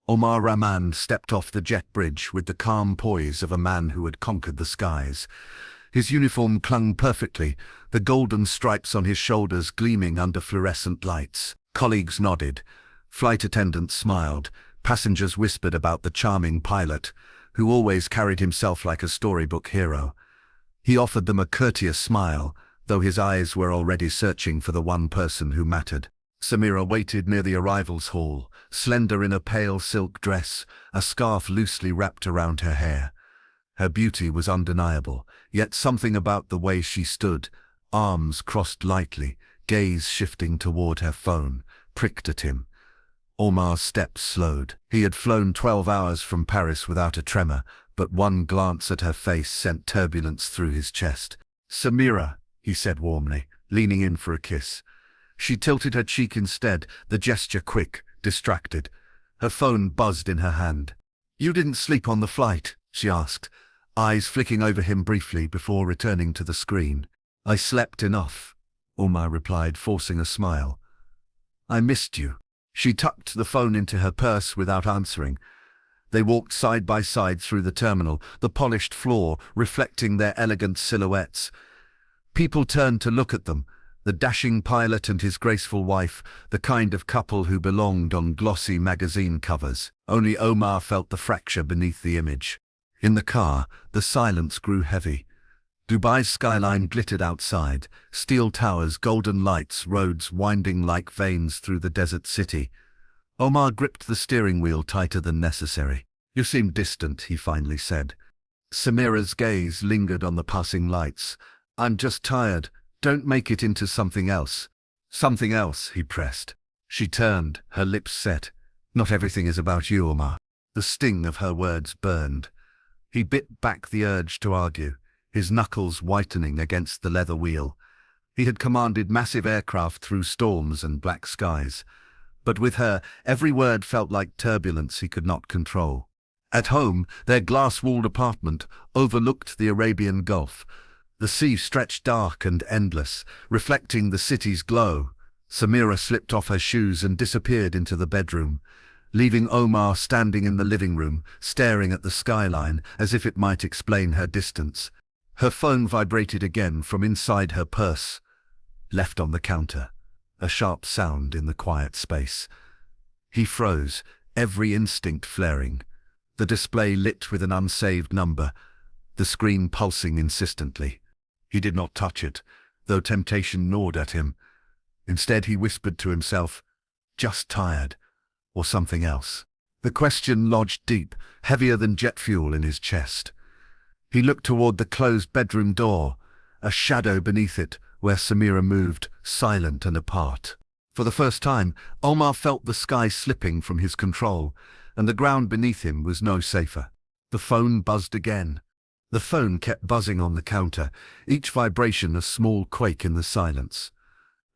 Omar Rahman stepped off the jet bridge with the calm poise of a man who had conquered the skies. His uniform clung perfectly, the golden stripes on his shoulders gleaming under fluorescent lights. Colleagues nodded. Flight attendants smiled. Passengers whispered about the charming pilot, who always carried himself like a storybook hero. He offered them a courteous smile, though his eyes were already searching for the one person who mattered. Samira waited near the arrivals hall, slender in a pale silk dress, a scarf loosely wrapped around her hair. Her beauty was undeniable, yet something about the way she stood, arms crossed lightly, gaze shifting toward her phone, pricked at him. Omar's steps slowed. He had flown 12 hours from Paris without a tremor, but one glance at her face sent turbulence through his chest. "Samira," he said warmly, leaning in for a kiss. She tilted her cheek instead, the gesture quick, distracted. Her phone buzzed in her hand. "You didn't sleep on the flight?" she asked, eyes flicking over him briefly before returning to the screen. "I slept enough," Omar replied, forcing a smile. "I missed you." She tucked the phone into her purse without answering. They walked side by side through the terminal, the polished floor reflecting their elegant silhouettes. People turned to look at them, the dashing pilot and his graceful wife, the kind of couple who belonged on glossy magazine covers. Only Omar felt the fracture beneath the image. In the car, the silence grew heavy. Dubai's skyline glittered outside, steel towers, golden lights, roads winding like veins through the desert city. Omar gripped the steering wheel tighter than necessary. "You seem distant," he finally said. Samira's gaze lingered on the passing lights. "I'm just tired. Don't make it into something else." "Something else," he pressed. She turned, her lips set. "Not everything is about you, Omar." The sting of her words burned. He bit back the urge to argue, his knuckles whitening against the leather wheel. He had commanded massive aircraft through storms and black skies. But with her, every word felt like turbulence he could not control. At home, their glass-walled apartment overlooked the Arabian Gulf. The sea stretched dark and endless, reflecting the city's glow. Samira slipped off her shoes and disappeared into the bedroom, leaving Omar standing in the living room, staring at the skyline as if it might explain her distance. Her phone vibrated again from inside her purse, left on the counter, a sharp sound in the quiet space. He froze, every instinct flaring. The display lit with an unsaved number, the screen pulsing insistently. He did not touch it, though temptation gnawed at him. Instead he whispered to himself, "Just tired," or something else. The question lodged deep, heavier than jet fuel in his chest. He looked toward the closed bedroom door, a shadow beneath it where Samira moved, silent and apart. For the first time, Omar felt the sky slipping from his control, and the ground beneath him was no safer. The phone buzzed again. The phone kept buzzing on the counter, each vibration a small quake in the silence.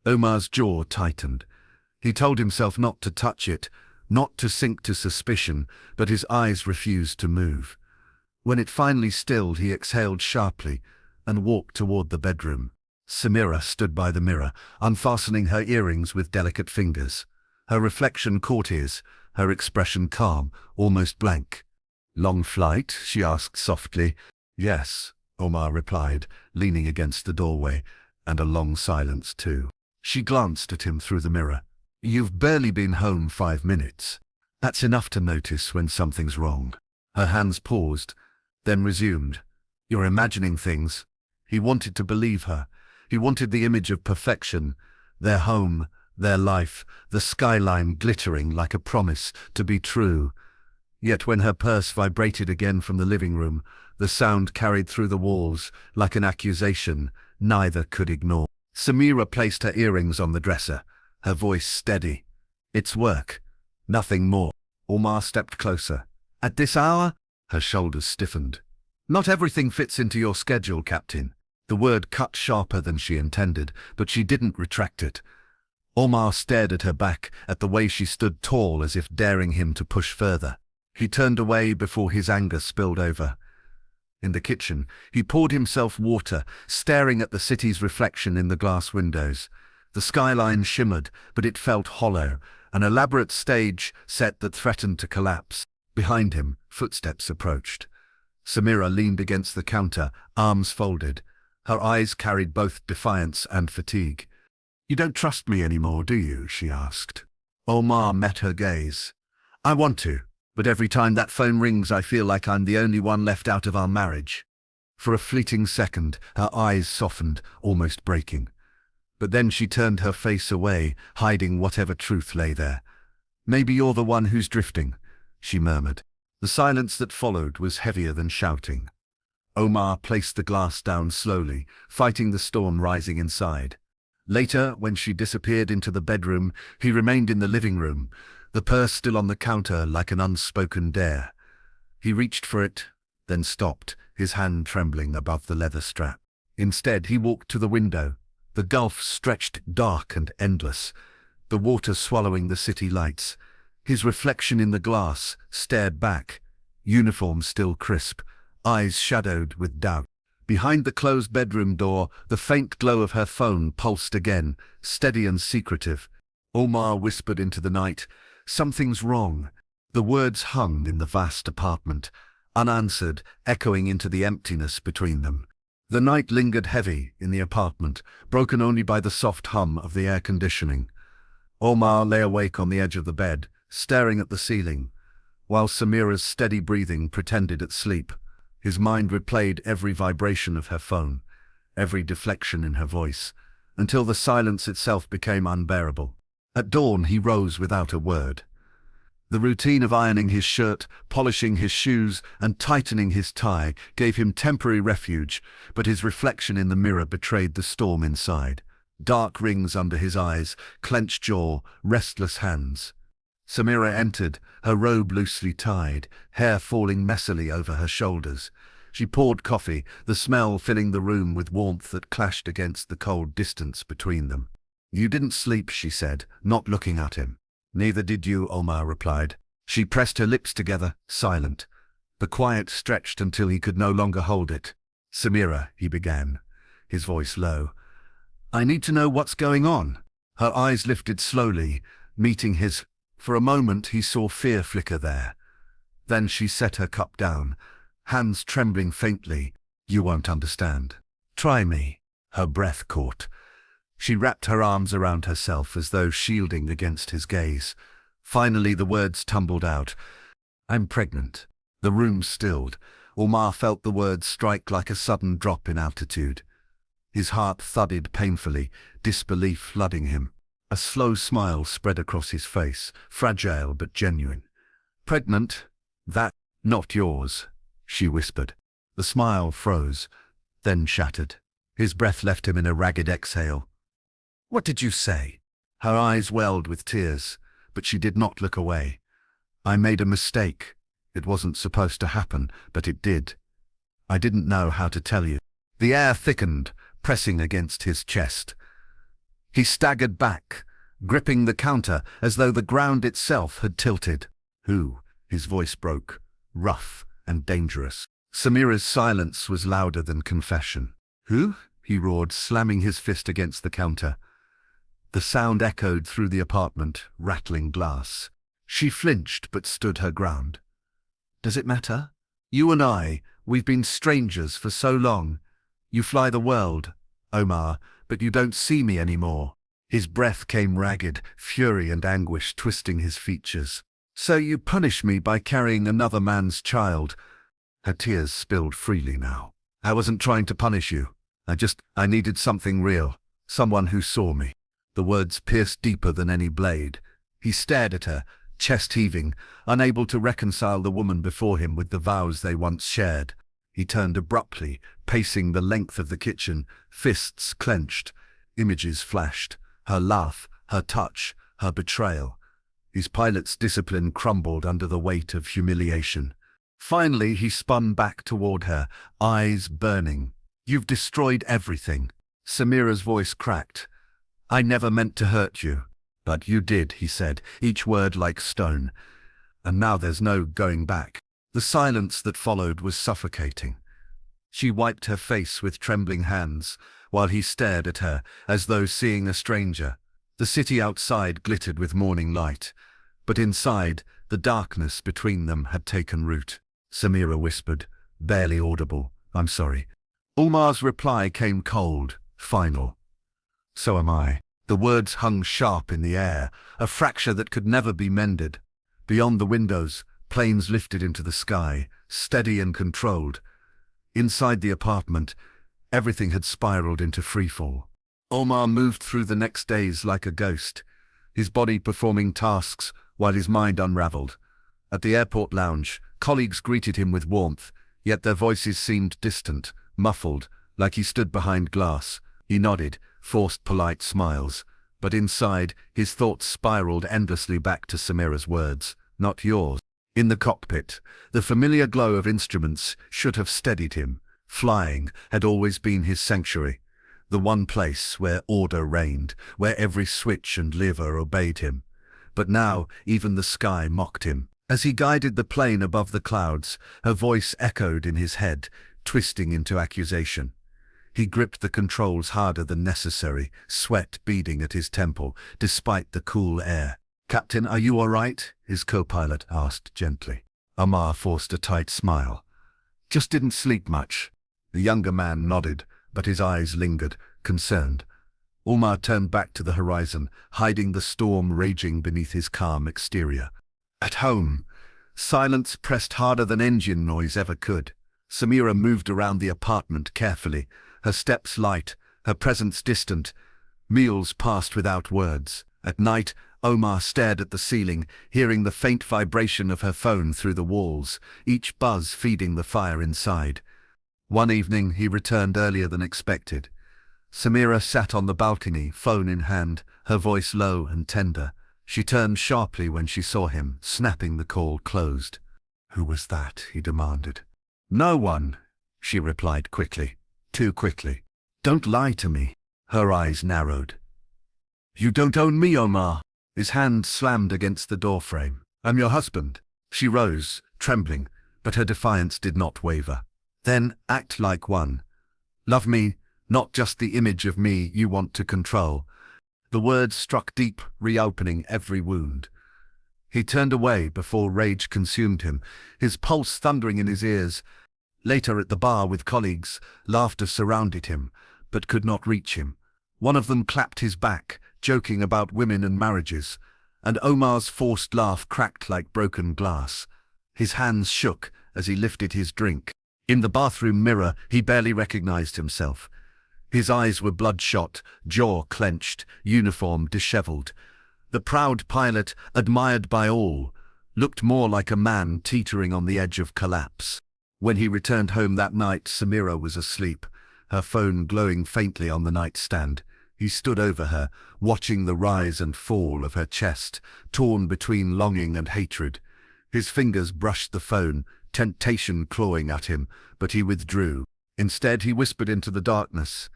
Omar's jaw tightened. He told himself not to touch it, not to sink to suspicion, but his eyes refused to move. When it finally stilled, he exhaled sharply and walked toward the bedroom. Samira stood by the mirror, unfastening her earrings with delicate fingers. Her reflection caught his, her expression calm, almost blank. "Long flight?" she asked softly. "Yes," Omar replied, leaning against the doorway, and a long silence too. She glanced at him through the mirror. "You've barely been home 5 minutes. That's enough to notice when something's wrong." Her hands paused, then resumed. "You're imagining things." He wanted to believe her. He wanted the image of perfection, their home, their life, the skyline glittering like a promise to be true. Yet when her purse vibrated again from the living room, the sound carried through the walls like an accusation neither could ignore. Samira placed her earrings on the dresser, her voice steady. "It's work, nothing more." Omar stepped closer. "At this hour?" Her shoulders stiffened. "Not everything fits into your schedule, Captain." The word cut sharper than she intended, but she didn't retract it. Omar stared at her back, at the way she stood tall as if daring him to push further. He turned away before his anger spilled over. In the kitchen, he poured himself water, staring at the city's reflection in the glass windows. The skyline shimmered, but it felt hollow, an elaborate stage set that threatened to collapse. Behind him, footsteps approached. Samira leaned against the counter, arms folded. Her eyes carried both defiance and fatigue. "You don't trust me anymore, do you?" she asked. Omar met her gaze. "I want to, but every time that phone rings I feel like I'm the only one left out of our marriage." For a fleeting second, her eyes softened, almost breaking. But then she turned her face away, hiding whatever truth lay there. "Maybe you're the one who's drifting," she murmured. The silence that followed was heavier than shouting. Omar placed the glass down slowly, fighting the storm rising inside. Later, when she disappeared into the bedroom, he remained in the living room, the purse still on the counter like an unspoken dare. He reached for it, then stopped, his hand trembling above the leather strap. Instead, he walked to the window. The gulf stretched dark and endless, the water swallowing the city lights. His reflection in the glass stared back, uniform still crisp, eyes shadowed with doubt. Behind the closed bedroom door, the faint glow of her phone pulsed again, steady and secretive. Omar whispered into the night, "Something's wrong." The words hung in the vast apartment, unanswered, echoing into the emptiness between them. The night lingered heavy in the apartment, broken only by the soft hum of the air conditioning. Omar lay awake on the edge of the bed, staring at the ceiling, while Samira's steady breathing pretended at sleep. His mind replayed every vibration of her phone, every deflection in her voice, until the silence itself became unbearable. At dawn he rose without a word. The routine of ironing his shirt, polishing his shoes, and tightening his tie gave him temporary refuge, but his reflection in the mirror betrayed the storm inside. Dark rings under his eyes, clenched jaw, restless hands. Samira entered, her robe loosely tied, hair falling messily over her shoulders. She poured coffee, the smell filling the room with warmth that clashed against the cold distance between them. "You didn't sleep," she said, not looking at him. "Neither did you," Omar replied. She pressed her lips together, silent. The quiet stretched until he could no longer hold it. "Samira," he began, his voice low, "I need to know what's going on." Her eyes lifted slowly, meeting his. For a moment he saw fear flicker there. Then she set her cup down, hands trembling faintly. "You won't understand. Try me." Her breath caught. She wrapped her arms around herself as though shielding against his gaze. Finally the words tumbled out. "I'm pregnant." The room stilled. Omar felt the words strike like a sudden drop in altitude. His heart thudded painfully, disbelief flooding him. A slow smile spread across his face, fragile but genuine. "Pregnant? That, not yours," she whispered. The smile froze, then shattered. His breath left him in a ragged exhale. "What did you say?" Her eyes welled with tears, but she did not look away. "I made a mistake. It wasn't supposed to happen, but it did. I didn't know how to tell you." The air thickened, pressing against his chest. He staggered back, gripping the counter as though the ground itself had tilted. "Who?" His voice broke, rough and dangerous. Samira's silence was louder than confession. "Who?" he roared, slamming his fist against the counter. The sound echoed through the apartment, rattling glass. She flinched but stood her ground. "Does it matter? You and I, we've been strangers for so long. You fly the world, Omar, but you don't see me anymore." His breath came ragged, fury and anguish twisting his features. "So you punish me by carrying another man's child." Her tears spilled freely now. "I wasn't trying to punish you. I needed something real, someone who saw me." The words pierced deeper than any blade. He stared at her, chest heaving, unable to reconcile the woman before him with the vows they once shared. He turned abruptly, pacing the length of the kitchen, fists clenched. Images flashed. Her laugh, her touch, her betrayal. His pilot's discipline crumbled under the weight of humiliation. Finally, he spun back toward her, eyes burning. "You've destroyed everything." Samira's voice cracked. "I never meant to hurt you." "But you did," he said, each word like stone. "And now there's no going back." The silence that followed was suffocating. She wiped her face with trembling hands, while he stared at her, as though seeing a stranger. The city outside glittered with morning light, but inside, the darkness between them had taken root. Samira whispered, barely audible, "I'm sorry." Omar's reply came cold, final. "So am I." The words hung sharp in the air, a fracture that could never be mended. Beyond the windows, planes lifted into the sky, steady and controlled. Inside the apartment, everything had spiraled into freefall. Omar moved through the next days like a ghost, his body performing tasks while his mind unraveled. At the airport lounge, colleagues greeted him with warmth, yet their voices seemed distant, muffled, like he stood behind glass. He nodded, forced polite smiles, but inside, his thoughts spiraled endlessly back to Samira's words, "Not yours." In the cockpit, the familiar glow of instruments should have steadied him. Flying had always been his sanctuary, the one place where order reigned, where every switch and lever obeyed him. But now, even the sky mocked him. As he guided the plane above the clouds, her voice echoed in his head, twisting into accusation. He gripped the controls harder than necessary, sweat beading at his temple, despite the cool air. "Captain, are you all right?" his co-pilot asked gently. Omar forced a tight smile. "Just didn't sleep much." The younger man nodded, but his eyes lingered, concerned. Omar turned back to the horizon, hiding the storm raging beneath his calm exterior. At home, silence pressed harder than engine noise ever could. Samira moved around the apartment carefully, her steps light, her presence distant. Meals passed without words. At night, Omar stared at the ceiling, hearing the faint vibration of her phone through the walls, each buzz feeding the fire inside. One evening, he returned earlier than expected. Samira sat on the balcony, phone in hand, her voice low and tender. She turned sharply when she saw him, snapping the call closed. "Who was that?" he demanded. "No one," she replied quickly. Too quickly. "Don't lie to me." Her eyes narrowed. "You don't own me, Omar." His hand slammed against the doorframe. "I'm your husband." She rose, trembling, but her defiance did not waver. "Then act like one. Love me, not just the image of me you want to control." The words struck deep, reopening every wound. He turned away before rage consumed him, his pulse thundering in his ears. Later at the bar with colleagues, laughter surrounded him, but could not reach him. One of them clapped his back, joking about women and marriages, and Omar's forced laugh cracked like broken glass. His hands shook as he lifted his drink. In the bathroom mirror, he barely recognized himself. His eyes were bloodshot, jaw clenched, uniform disheveled. The proud pilot, admired by all, looked more like a man teetering on the edge of collapse. When he returned home that night, Samira was asleep, her phone glowing faintly on the nightstand. He stood over her, watching the rise and fall of her chest, torn between longing and hatred. His fingers brushed the phone, temptation clawing at him, but he withdrew. Instead, he whispered into the darkness,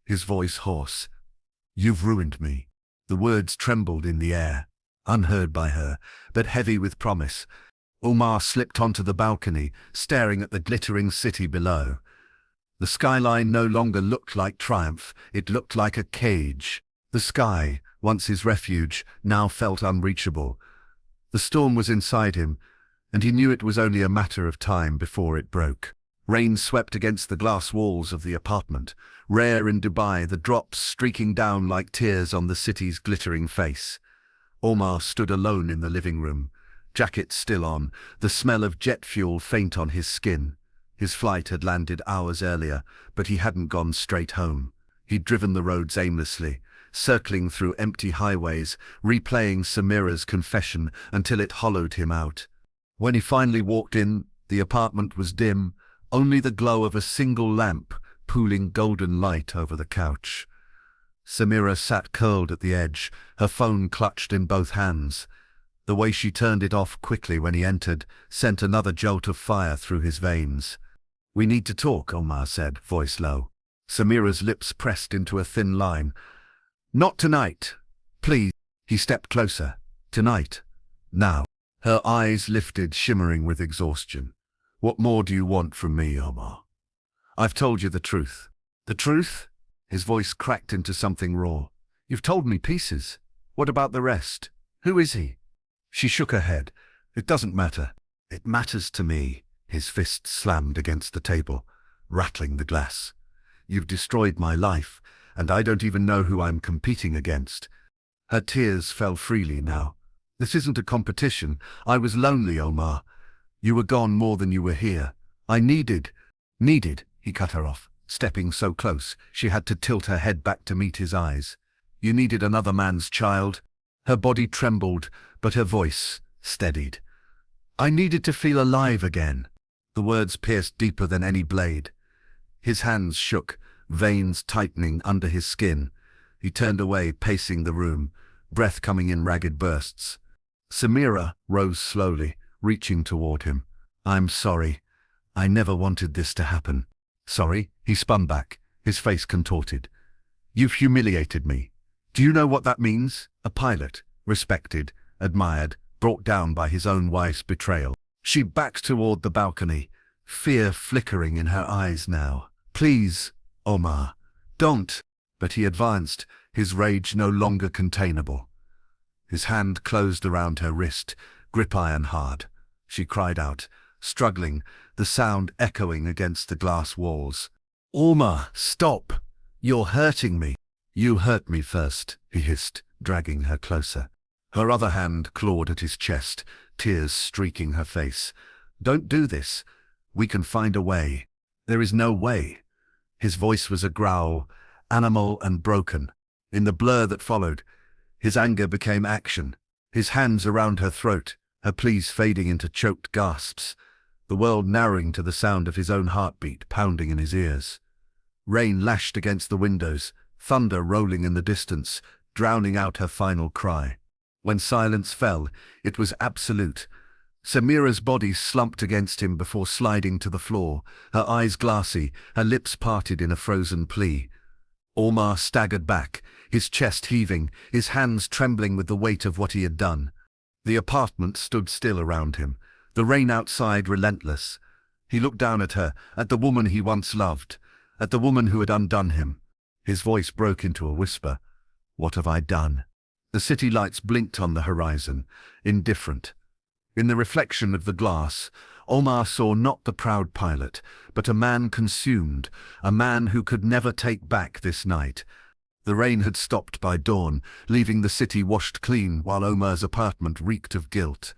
his voice hoarse. "You've ruined me." The words trembled in the air, unheard by her, but heavy with promise. Omar slipped onto the balcony, staring at the glittering city below. The skyline no longer looked like triumph, it looked like a cage. The sky, once his refuge, now felt unreachable. The storm was inside him, and he knew it was only a matter of time before it broke. Rain swept against the glass walls of the apartment, rare in Dubai, the drops streaking down like tears on the city's glittering face. Omar stood alone in the living room, jacket still on, the smell of jet fuel faint on his skin. His flight had landed hours earlier, but he hadn't gone straight home. He'd driven the roads aimlessly, circling through empty highways, replaying Samira's confession until it hollowed him out. When he finally walked in, the apartment was dim, only the glow of a single lamp pooling golden light over the couch. Samira sat curled at the edge, her phone clutched in both hands. The way she turned it off quickly when he entered sent another jolt of fire through his veins. "We need to talk," Omar said, voice low. Samira's lips pressed into a thin line. "Not tonight. Please." He stepped closer. "Tonight. Now." Her eyes lifted, shimmering with exhaustion. "What more do you want from me, Omar? I've told you the truth." "The truth?" His voice cracked into something raw. You've told me pieces. What about the rest? Who is he? She shook her head. It doesn't matter. It matters to me. His fist slammed against the table, rattling the glass. You've destroyed my life, and I don't even know who I'm competing against. Her tears fell freely now. This isn't a competition. I was lonely, Omar. You were gone more than you were here. I needed, he cut her off, stepping so close she had to tilt her head back to meet his eyes. You needed another man's child. Her body trembled, but her voice steadied. I needed to feel alive again. The words pierced deeper than any blade. His hands shook, veins tightening under his skin. He turned away, pacing the room, breath coming in ragged bursts. Samira rose slowly, reaching toward him. I'm sorry. I never wanted this to happen. Sorry? He spun back, his face contorted. You've humiliated me. Do you know what that means? A pilot, respected, admired, brought down by his own wife's betrayal. She backed toward the balcony, fear flickering in her eyes now. Please, Omar, don't. But he advanced, his rage no longer containable. His hand closed around her wrist, grip iron hard. She cried out, struggling, the sound echoing against the glass walls. Omar, stop! You're hurting me. You hurt me first, he hissed, dragging her closer. Her other hand clawed at his chest, tears streaking her face. Don't do this. We can find a way. There is no way. His voice was a growl, animal and broken. In the blur that followed, his anger became action, his hands around her throat, her pleas fading into choked gasps, the world narrowing to the sound of his own heartbeat pounding in his ears. Rain lashed against the windows, thunder rolling in the distance, drowning out her final cry. When silence fell, it was absolute. Samira's body slumped against him before sliding to the floor, her eyes glassy, her lips parted in a frozen plea. Omar staggered back, his chest heaving, his hands trembling with the weight of what he had done. The apartment stood still around him, the rain outside relentless. He looked down at her, at the woman he once loved, at the woman who had undone him. His voice broke into a whisper. What have I done? The city lights blinked on the horizon, indifferent. In the reflection of the glass, Omar saw not the proud pilot, but a man consumed, a man who could never take back this night. The rain had stopped by dawn, leaving the city washed clean while Omar's apartment reeked of guilt.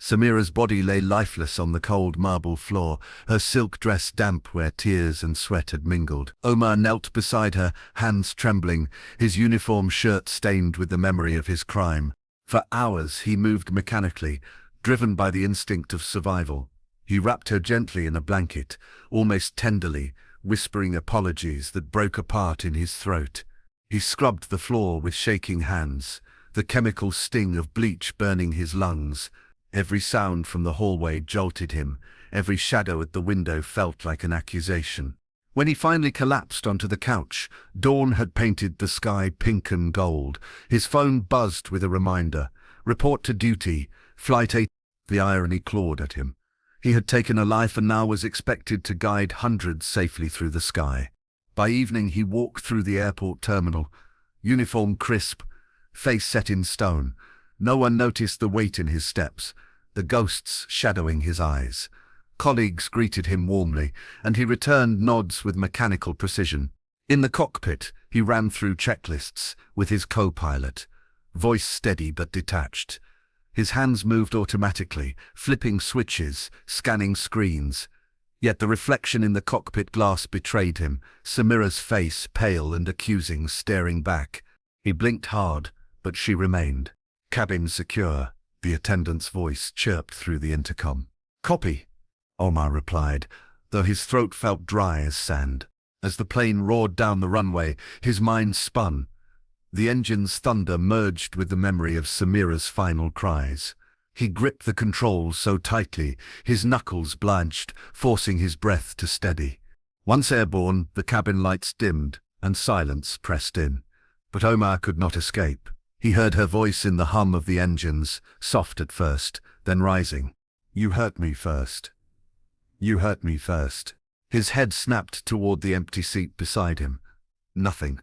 Samira's body lay lifeless on the cold marble floor, her silk dress damp where tears and sweat had mingled. Omar knelt beside her, hands trembling, his uniform shirt stained with the memory of his crime. For hours he moved mechanically, driven by the instinct of survival. He wrapped her gently in a blanket, almost tenderly, whispering apologies that broke apart in his throat. He scrubbed the floor with shaking hands, the chemical sting of bleach burning his lungs. Every sound from the hallway jolted him, every shadow at the window felt like an accusation. When he finally collapsed onto the couch, dawn had painted the sky pink and gold. His phone buzzed with a reminder. Report to duty, Flight 8. The irony clawed at him. He had taken a life and now was expected to guide hundreds safely through the sky. By evening he walked through the airport terminal, uniform crisp, face set in stone. No one noticed the weight in his steps, the ghosts shadowing his eyes. Colleagues greeted him warmly, and he returned nods with mechanical precision. In the cockpit, he ran through checklists with his co-pilot, voice steady but detached. His hands moved automatically, flipping switches, scanning screens. Yet the reflection in the cockpit glass betrayed him, Samira's face, pale and accusing, staring back. He blinked hard, but she remained. Cabin secure, the attendant's voice chirped through the intercom. Copy, Omar replied, though his throat felt dry as sand. As the plane roared down the runway, his mind spun. The engine's thunder merged with the memory of Samira's final cries. He gripped the controls so tightly, his knuckles blanched, forcing his breath to steady. Once airborne, the cabin lights dimmed, and silence pressed in. But Omar could not escape. He heard her voice in the hum of the engines, soft at first, then rising. You hurt me first. You hurt me first. His head snapped toward the empty seat beside him. Nothing.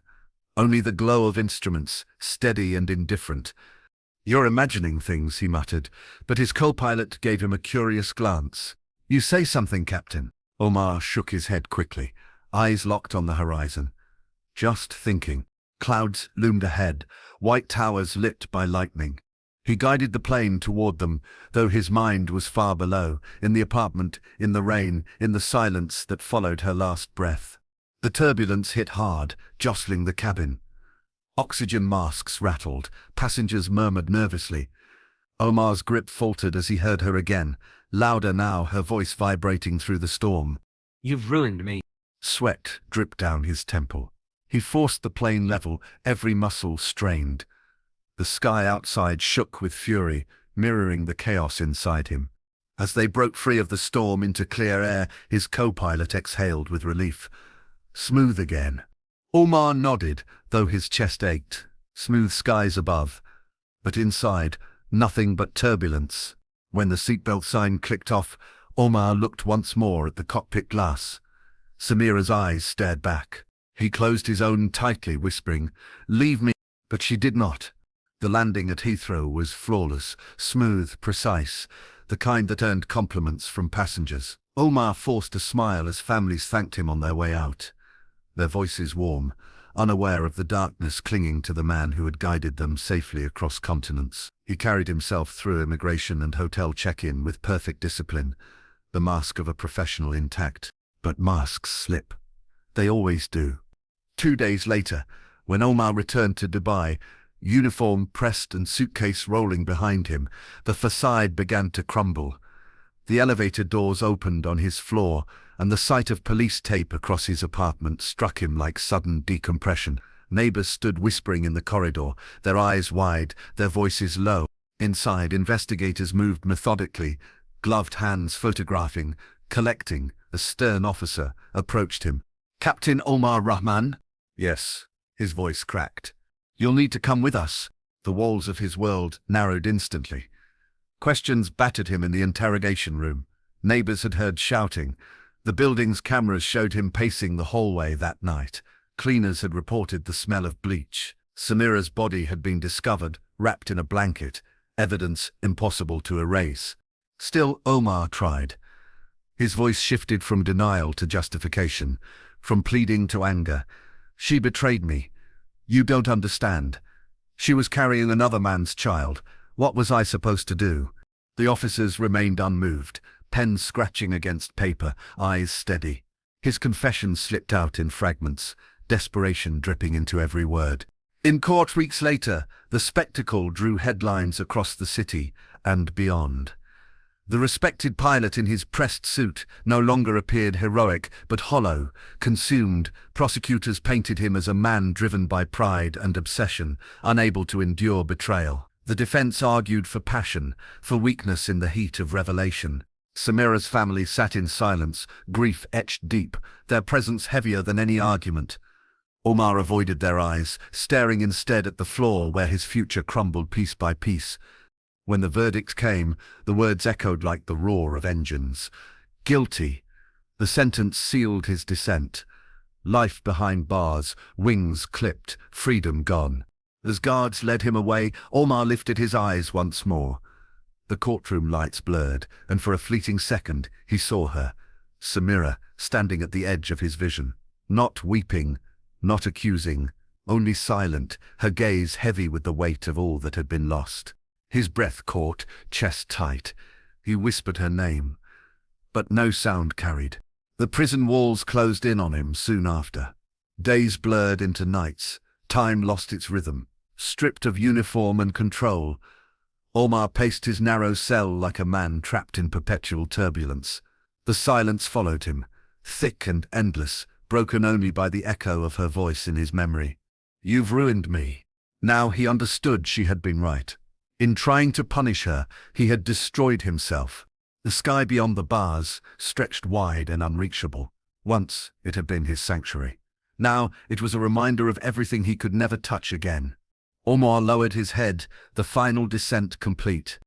Only the glow of instruments, steady and indifferent. "You're imagining things," he muttered, but his co-pilot gave him a curious glance. "You say something, Captain." Omar shook his head quickly, eyes locked on the horizon. "Just thinking." Clouds loomed ahead, white towers lit by lightning. He guided the plane toward them, though his mind was far below, in the apartment, in the rain, in the silence that followed her last breath. The turbulence hit hard, jostling the cabin. Oxygen masks rattled, passengers murmured nervously. Omar's grip faltered as he heard her again, louder now, her voice vibrating through the storm. "You've ruined me." Sweat dripped down his temple. He forced the plane level, every muscle strained. The sky outside shook with fury, mirroring the chaos inside him. As they broke free of the storm into clear air, his co-pilot exhaled with relief. Smooth again. Omar nodded, though his chest ached. Smooth skies above. But inside, nothing but turbulence. When the seatbelt sign clicked off, Omar looked once more at the cockpit glass. Samira's eyes stared back. He closed his own tightly, whispering, "Leave me." But she did not. The landing at Heathrow was flawless, smooth, precise, the kind that earned compliments from passengers. Omar forced a smile as families thanked him on their way out. Their voices warm, unaware of the darkness clinging to the man who had guided them safely across continents. He carried himself through immigration and hotel check-in with perfect discipline, the mask of a professional intact. But masks slip. They always do. 2 days later, when Omar returned to Dubai, uniform pressed and suitcase rolling behind him, the facade began to crumble. The elevator doors opened on his floor, and the sight of police tape across his apartment struck him like sudden decompression. Neighbors stood whispering in the corridor, their eyes wide, their voices low. Inside, investigators moved methodically, gloved hands photographing, collecting. A stern officer approached him. "Captain Omar Rahman?" "Yes." His voice cracked. "You'll need to come with us." The walls of his world narrowed instantly. Questions battered him in the interrogation room. Neighbors had heard shouting. The building's cameras showed him pacing the hallway that night. Cleaners had reported the smell of bleach. Samira's body had been discovered, wrapped in a blanket, evidence impossible to erase. Still, Omar tried. His voice shifted from denial to justification, from pleading to anger. "She betrayed me. You don't understand. She was carrying another man's child. What was I supposed to do?" The officers remained unmoved, pens scratching against paper, eyes steady. His confession slipped out in fragments, desperation dripping into every word. In court weeks later, the spectacle drew headlines across the city and beyond. The respected pilot in his pressed suit no longer appeared heroic, but hollow, consumed. Prosecutors painted him as a man driven by pride and obsession, unable to endure betrayal. The defense argued for passion, for weakness in the heat of revelation. Samira's family sat in silence, grief etched deep, their presence heavier than any argument. Omar avoided their eyes, staring instead at the floor where his future crumbled piece by piece. When the verdict came, the words echoed like the roar of engines. Guilty. The sentence sealed his descent. Life behind bars, wings clipped, freedom gone. As guards led him away, Omar lifted his eyes once more. The courtroom lights blurred, and for a fleeting second he saw her, Samira, standing at the edge of his vision. Not weeping, not accusing, only silent, her gaze heavy with the weight of all that had been lost. His breath caught, chest tight. He whispered her name, but no sound carried. The prison walls closed in on him soon after. Days blurred into nights. Time lost its rhythm. Stripped of uniform and control, Omar paced his narrow cell like a man trapped in perpetual turbulence. The silence followed him, thick and endless, broken only by the echo of her voice in his memory. "You've ruined me." Now he understood she had been right. In trying to punish her, he had destroyed himself. The sky beyond the bars stretched wide and unreachable. Once it had been his sanctuary. Now it was a reminder of everything he could never touch again. Omar lowered his head, the final descent complete.